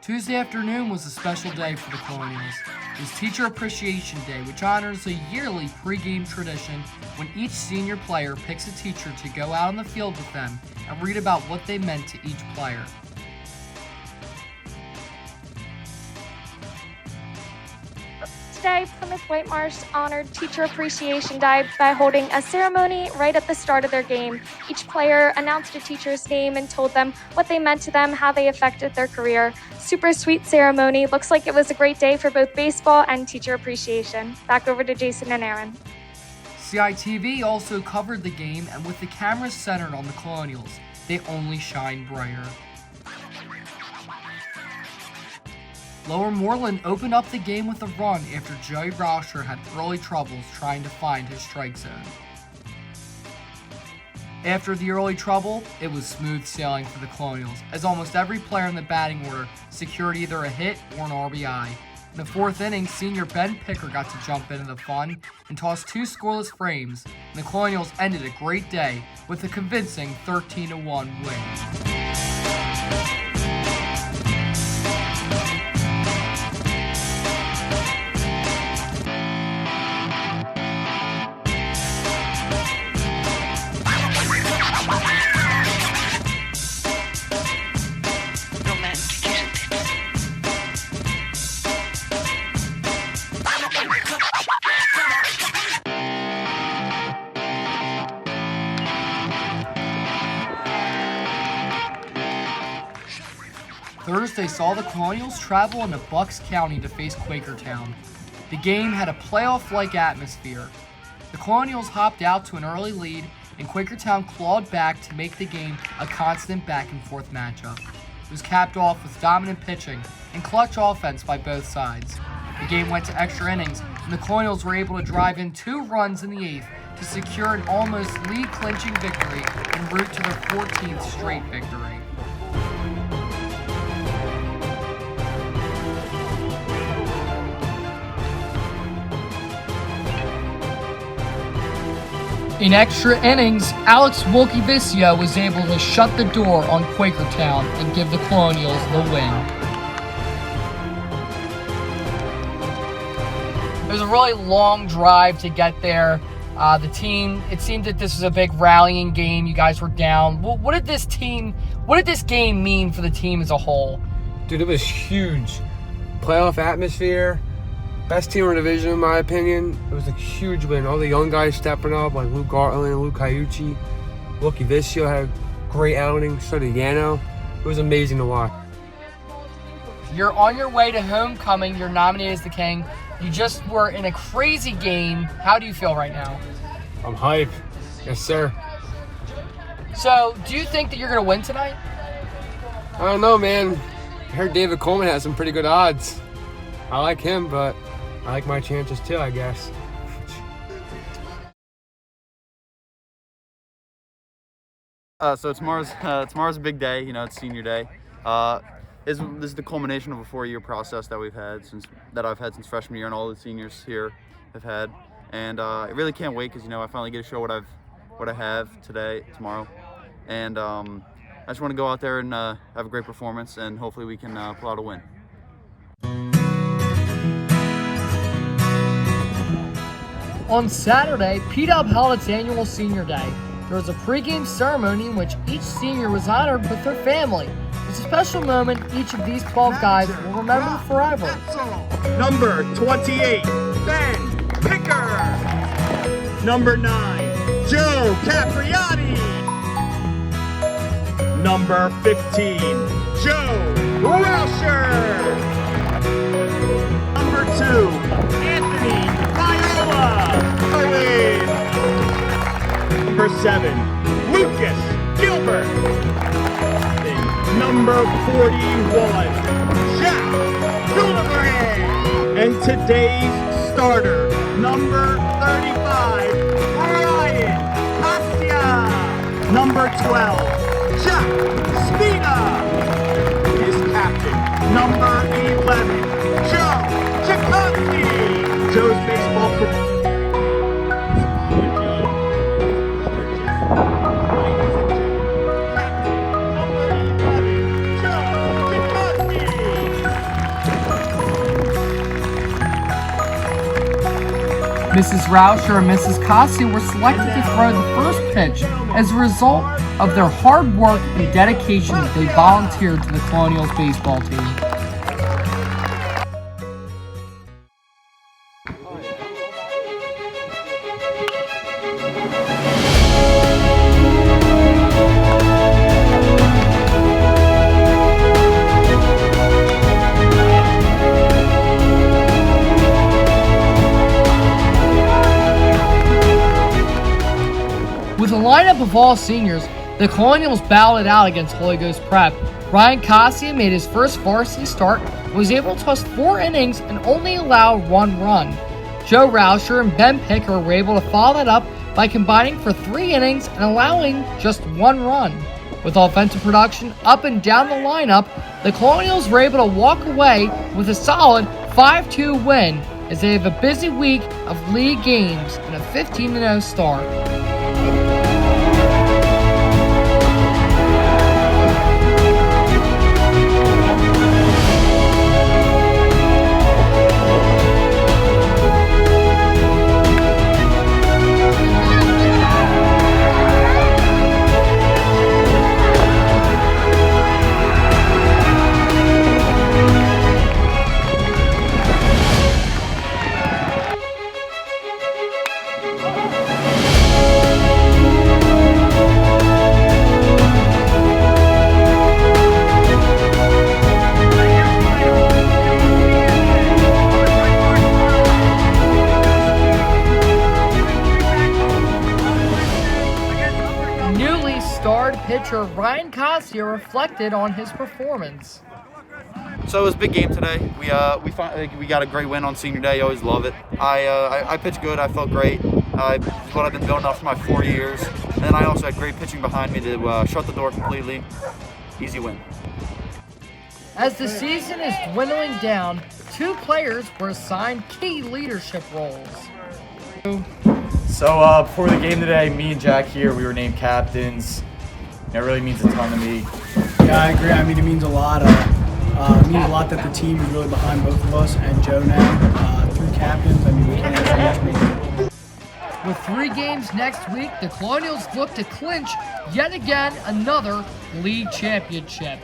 Tuesday afternoon was a special day for the Colonials. It was Teacher Appreciation Day, which honors a yearly pregame tradition when each senior player picks a teacher to go out on the field with them and read about what they meant to each player. Today, Plymouth Whitemarsh honored Teacher Appreciation Day by holding a ceremony right at the start of their game. Each player announced a teacher's name and told them what they meant to them, how they affected their career. Super sweet ceremony. Looks like it was a great day for both baseball and teacher appreciation. Back over to Jason and Aaron. CITV also covered the game, and with the cameras centered on the Colonials, they only shine brighter. Lower Moreland opened up the game with a run after Joey Rauscher had early troubles trying to find his strike zone. After the early trouble, it was smooth sailing for the Colonials, as almost every player in the batting order secured either a hit or an RBI. In the fourth inning, senior Ben Picker got to jump into the fun and toss two scoreless frames, and the Colonials ended a great day with a convincing 13-1 win. Thursday saw the Colonials travel into Bucks County to face Quakertown. The game had a playoff-like atmosphere. The Colonials hopped out to an early lead, and Quakertown clawed back to make the game a constant back-and-forth matchup. It was capped off with dominant pitching and clutch offense by both sides. The game went to extra innings, and the Colonials were able to drive in 2 runs in the 8th to secure an almost lead-clinching victory en route to their 14th straight victory. In extra innings, Alex Wolkevicio was able to shut the door on Quakertown and give the Colonials the win. It was a really long drive to get there. The team, it seemed that this was a big rallying game. You guys were down. What did this game mean for the team as a whole? Dude, it was huge. Playoff atmosphere. Best team in the division, in my opinion. It was a huge win. All the young guys stepping up, like Luke Gartland, Luke Caiucci. Wilkie Vicio had a great outing. So did Yano. It was amazing to watch. You're on your way to homecoming. You're nominated as the King. You just were in a crazy game. How do you feel right now? I'm hyped. Yes, sir. So, do you think that you're going to win tonight? I don't know, man. I heard David Coleman has some pretty good odds. I like him, but I like my chances too, I guess. So tomorrow's a big day. You know, it's senior day. This is the culmination of a 4-year process that I've had since freshman year, and all the seniors here have had. And I really can't wait because I finally get to show what I have tomorrow, and I just want to go out there and have a great performance, and hopefully we can pull out a win. On Saturday, PW held its annual Senior Day. There was a pregame ceremony in which each senior was honored with their family. It's a special moment each of these 12 guys will remember forever. Number 28, Ben Picker. Number 9, Joe Capriati. Number 15, Joe Rauscher. Number 2, Anthony Viola Owen. Number 7, Lucas Gilbert. Number 41, Jack Gillibrand. And today's starter, number 35, Ryan Castia. Number 12, Jack Spina. His captain, number 11, Joe Chakotski. Joe's baseball career. Mrs. Rauscher and Mrs. Cossey were selected to throw the first pitch as a result of their hard work and dedication that they volunteered to the Colonials baseball team. With a lineup of all seniors, the Colonials battled it out against Holy Ghost Prep. Ryan Cossian made his first varsity start and was able to toss 4 innings and only allow 1 run. Joe Rauscher and Ben Picker were able to follow that up by combining for 3 innings and allowing just 1 run. With offensive production up and down the lineup, the Colonials were able to walk away with a solid 5-2 win as they have a busy week of league games and a 15-0 start. Newly starred pitcher Ryan Cossier reflected on his performance. So it was a big game today. We got a great win on senior day. I always love it. I pitched good. I felt great. It's what I've been building up for my 4 years. And then I also had great pitching behind me to shut the door completely. Easy win. As the season is dwindling down, 2 players were assigned key leadership roles. So before the game today, me and Jack here, we were named captains. It really means a ton to me. Yeah, I agree. I mean, it means a lot. It means a lot that the team is really behind both of us and Joe now. 3 captains. I mean, we can't ask for much more. With 3 games next week, the Colonials look to clinch yet again another league championship.